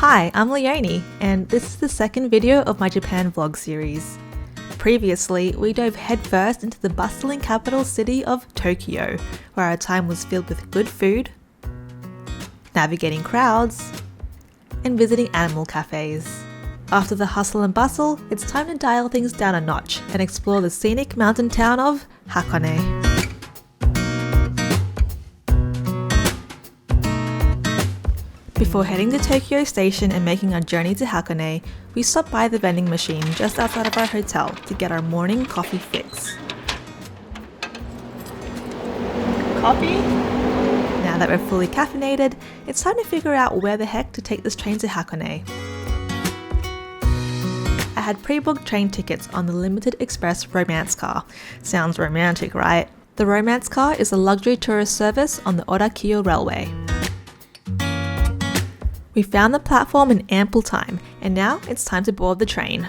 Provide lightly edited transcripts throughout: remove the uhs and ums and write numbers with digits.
Hi, I'm Leonie, and this is the second video of my Japan vlog series. Previously, we dove headfirst into the bustling capital city of Tokyo, where our time was filled with good food, navigating crowds, and visiting animal cafes. After the hustle and bustle, it's time to dial things down a notch and explore the scenic mountain town of Hakone. Before heading to Tokyo Station and making our journey to Hakone, we stopped by the vending machine just outside of our hotel to get our morning coffee fix. Coffee? Now that we're fully caffeinated, it's time to figure out where the heck to take this train to Hakone. I had pre-booked train tickets on the limited express romance car. Sounds romantic, right? The romance car is a luxury tourist service on the Owakudani Railway. We found the platform in ample time, and now it's time to board the train.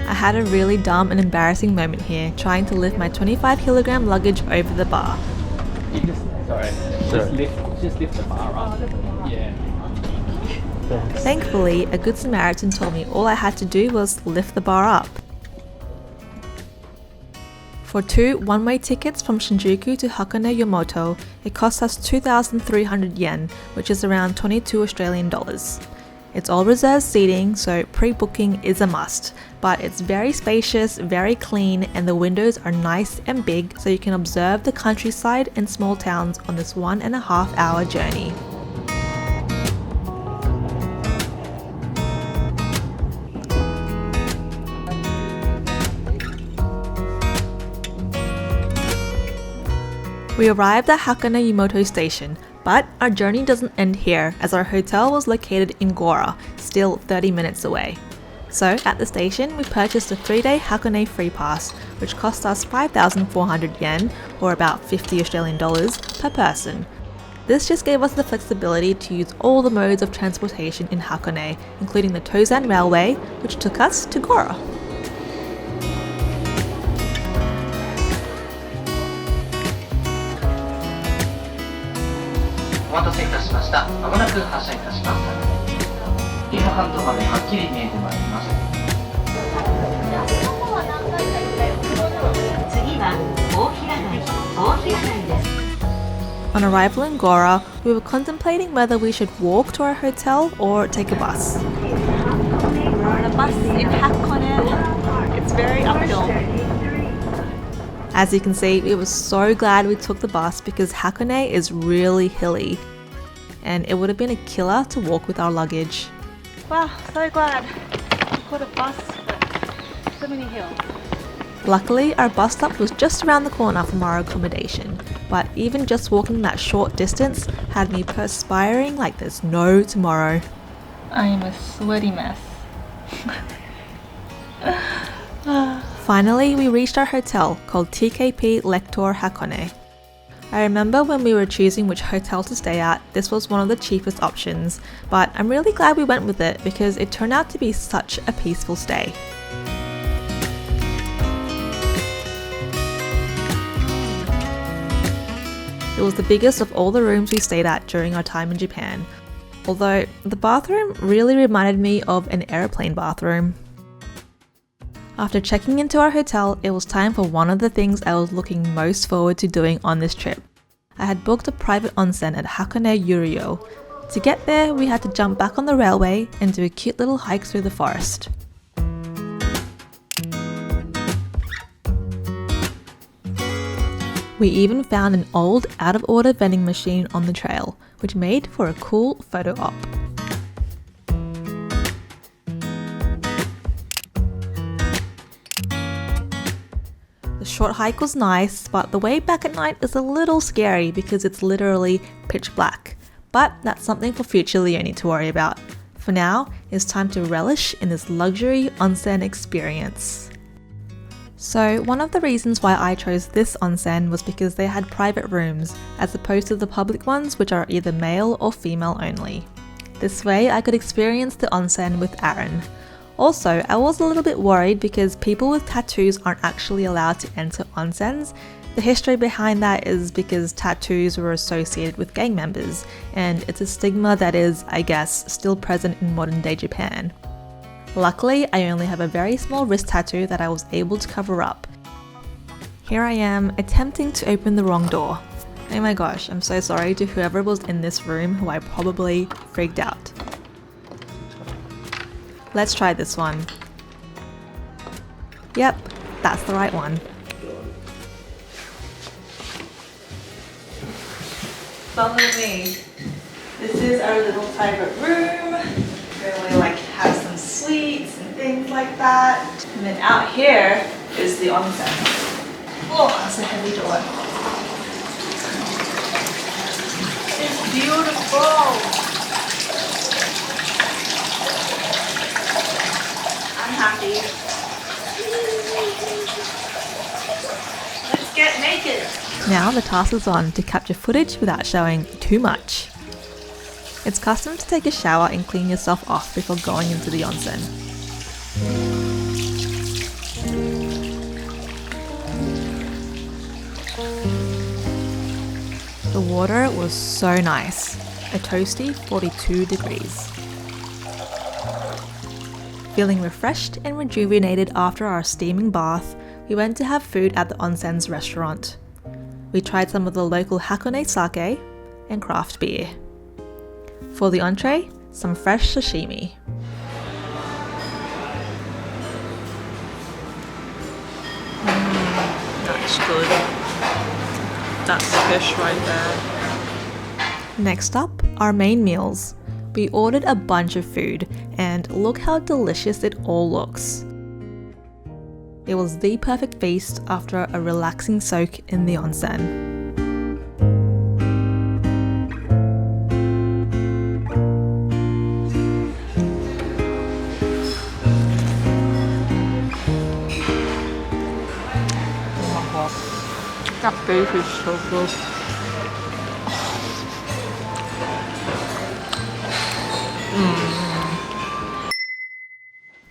I had a really dumb and embarrassing moment here, trying to lift my 25kg luggage over the bar. Just lift the bar up. Yeah. Thankfully, a good Samaritan told me all I had to do was lift the bar up. For 2 one-way tickets from Shinjuku to Hakone Yamato, it cost us 2,300 yen, which is around 22 Australian dollars. It's all reserved seating, so pre-booking is a must, but it's very spacious, very clean, and the windows are nice and big so you can observe the countryside and small towns on this 1.5 hour journey. We arrived at Hakone Yamato Station, but our journey doesn't end here as our hotel was located in Gora, still 30 minutes away. So at the station, we purchased a 3-day Hakone Free Pass, which cost us 5,400 yen, or about 50 Australian dollars, per person. This just gave us the flexibility to use all the modes of transportation in Hakone, including the Tozan Railway, which took us to Gora. On arrival in Gora, we were contemplating whether we should walk to our hotel or take a bus. We're on a bus in Hakone. It's very uphill. As you can see, we were so glad we took the bus because Hakone is really hilly, and it would have been a killer to walk with our luggage. Wow, so glad we caught a bus, but so many hills. Luckily, our bus stop was just around the corner from our accommodation, but even just walking that short distance had me perspiring like there's no tomorrow. I am a sweaty mess. Finally, we reached our hotel called TKP Lectore Hakone. I remember when we were choosing which hotel to stay at, this was one of the cheapest options, but I'm really glad we went with it because it turned out to be such a peaceful stay. It was the biggest of all the rooms we stayed at during our time in Japan, although the bathroom really reminded me of an airplane bathroom. After checking into our hotel, it was time for one of the things I was looking most forward to doing on this trip. I had booked a private onsen at Hakone Yuryo. To get there, we had to jump back on the railway and do a cute little hike through the forest. We even found an old, out-of-order vending machine on the trail, which made for a cool photo op. The short hike was nice, but the way back at night is a little scary because it's literally pitch black. But that's something for future Leonie to worry about. For now, it's time to relish in this luxury onsen experience. So one of the reasons why I chose this onsen was because they had private rooms, as opposed to the public ones which are either male or female only. This way I could experience the onsen with Aaron. Also, I was a little bit worried because people with tattoos aren't actually allowed to enter onsens. The history behind that is because tattoos were associated with gang members, and it's a stigma that is, I guess, still present in modern day Japan. Luckily, I only have a very small wrist tattoo that I was able to cover up. Here I am, attempting to open the wrong door. Oh my gosh, I'm so sorry to whoever was in this room who I probably freaked out. Let's try this one. Yep, that's the right one. Follow me. This is our little private room where we have some sweets and things like that. And then out here is the onsen. Oh, that's a heavy door. It's beautiful. I'm happy. Let's get naked. Now the task is on to capture footage without showing too much. It's custom to take a shower and clean yourself off before going into the onsen. The water was so nice, a toasty 42 degrees. Feeling refreshed and rejuvenated after our steaming bath, we went to have food at the onsen's restaurant. We tried some of the local Hakone sake and craft beer. For the entree, some fresh sashimi. That's good. That's fish right there. Next up, our main meals. We ordered a bunch of food, and look how delicious it all looks. It was the perfect feast after a relaxing soak in the onsen. That beef is so good.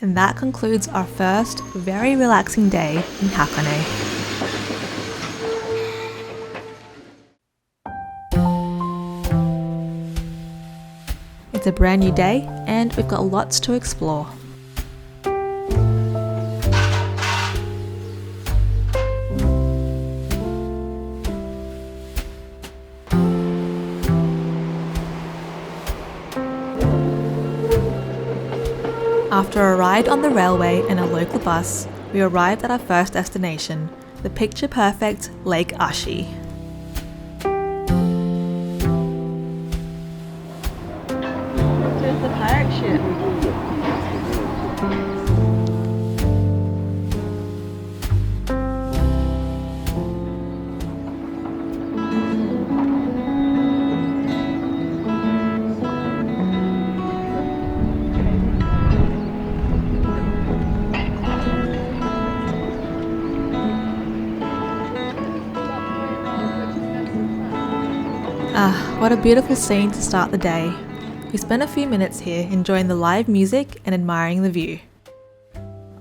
And that concludes our first very relaxing day in Hakone. It's a brand new day and we've got lots to explore. After a ride on the railway and a local bus, we arrived at our first destination, the picture-perfect Lake Ashi. There's the pirate ship. What a beautiful scene to start the day. We spent a few minutes here enjoying the live music and admiring the view.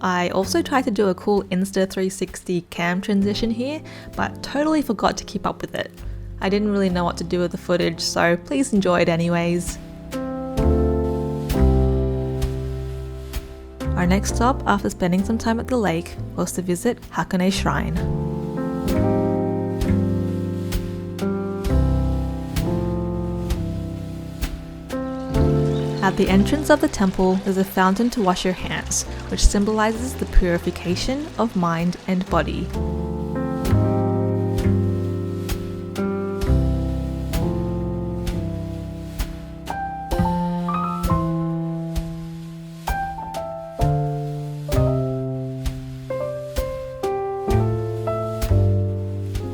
I also tried to do a cool Insta360 cam transition here, but totally forgot to keep up with it. I didn't really know what to do with the footage, so please enjoy it anyways. Our next stop after spending some time at the lake was to visit Hakone Shrine. At the entrance of the temple, there's a fountain to wash your hands, which symbolizes the purification of mind and body.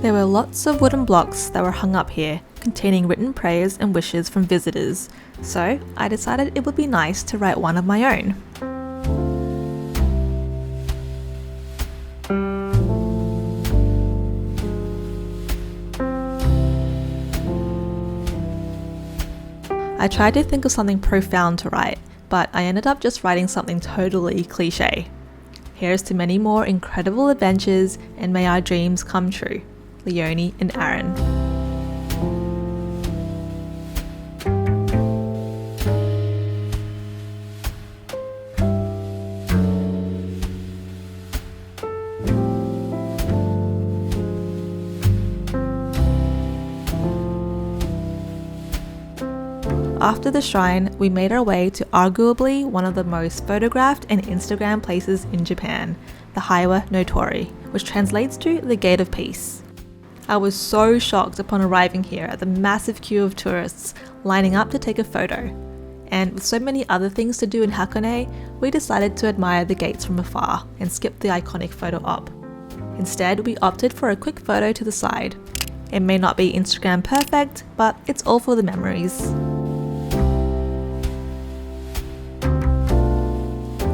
There were lots of wooden blocks that were hung up here, containing written prayers and wishes from visitors, so I decided it would be nice to write one of my own. I tried to think of something profound to write, but I ended up just writing something totally cliche. Here's to many more incredible adventures, and may our dreams come true. Leonie and Aaron. After the shrine, we made our way to arguably one of the most photographed and Instagram places in Japan, the Heiwa no Torii, which translates to the Gate of Peace. I was so shocked upon arriving here at the massive queue of tourists lining up to take a photo. And with so many other things to do in Hakone, we decided to admire the gates from afar and skip the iconic photo op. Instead, we opted for a quick photo to the side. It may not be Instagram perfect, but it's all for the memories.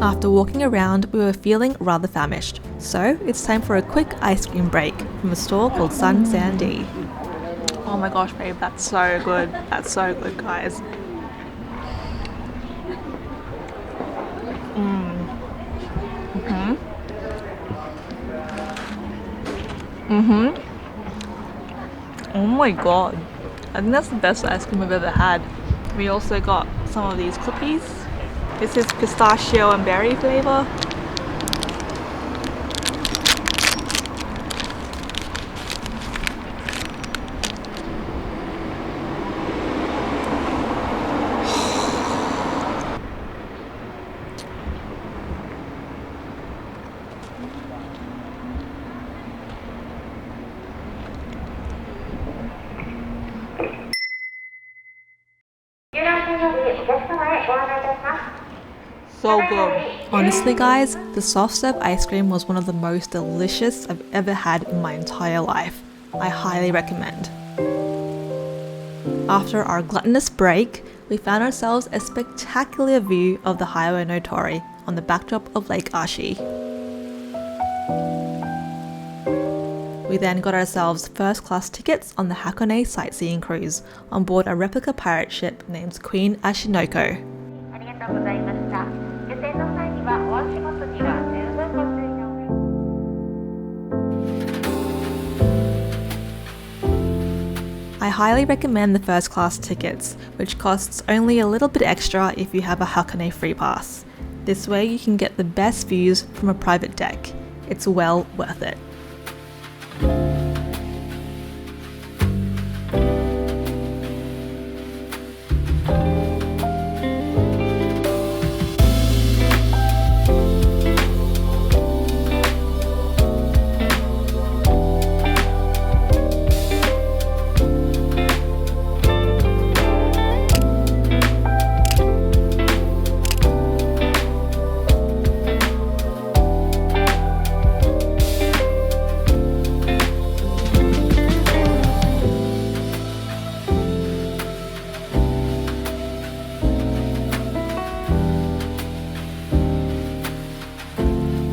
After walking around, we were feeling rather famished, so it's time for a quick ice cream break from a store called Sun Sandy. Oh my gosh, babe, that's so good. That's so good, guys. Oh my god. I think that's the best ice cream I've ever had. We also got some of these cookies. This is pistachio and berry flavor. So good. Honestly guys, the soft serve ice cream was one of the most delicious I've ever had in my entire life. I highly recommend. After our gluttonous break, we found ourselves a spectacular view of the Heiwa no Torii on the backdrop of Lake Ashi. We then got ourselves first class tickets on the Hakone sightseeing cruise on board a replica pirate ship named Queen Ashinoko. I highly recommend the first class tickets, which costs only a little bit extra if you have a Hakone Free Pass. This way you can get the best views from a private deck. It's well worth it.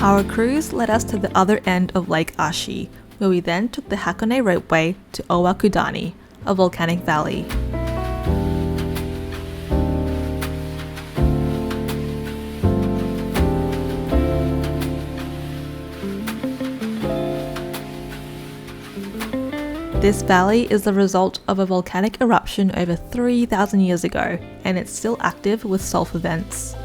Our cruise led us to the other end of Lake Ashi, where we then took the Hakone Ropeway to Owakudani, a volcanic valley. This valley is the result of a volcanic eruption over 3,000 years ago, and it's still active with sulfur vents.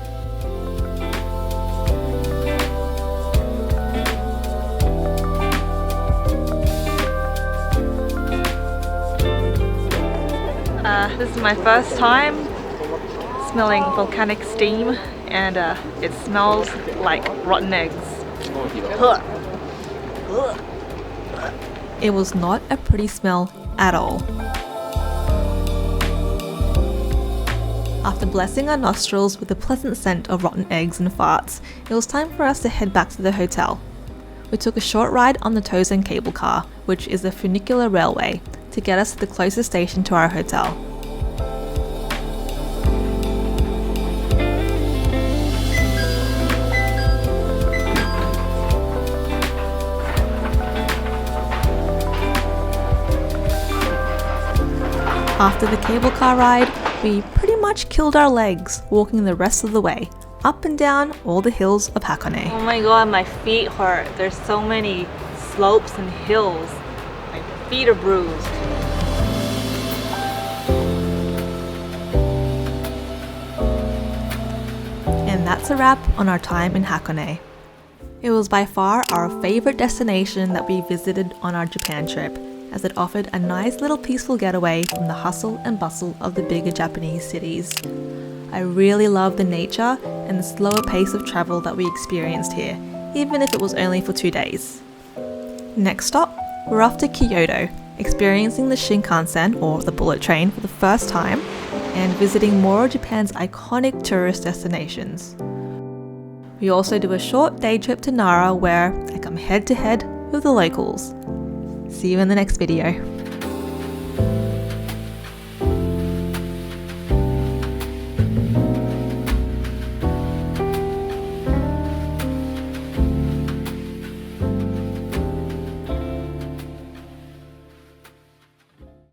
This is my first time smelling volcanic steam, and it smells like rotten eggs. It was not a pretty smell at all. After blessing our nostrils with the pleasant scent of rotten eggs and farts, it was time for us to head back to the hotel. We took a short ride on the Tozan Cable Car, which is a funicular railway, to get us to the closest station to our hotel. After the cable car ride, we pretty much much killed our legs walking the rest of the way, up and down all the hills of Hakone. Oh my god, my feet hurt. There's so many slopes and hills. My feet are bruised. And that's a wrap on our time in Hakone. It was by far our favourite destination that we visited on our Japan trip, as it offered a nice little peaceful getaway from the hustle and bustle of the bigger Japanese cities. I really love the nature and the slower pace of travel that we experienced here, even if it was only for 2 days. Next stop, we're off to Kyoto, experiencing the Shinkansen, or the bullet train, for the first time, and visiting more of Japan's iconic tourist destinations. We also do a short day trip to Nara where I come head to head with the locals. See you in the next video.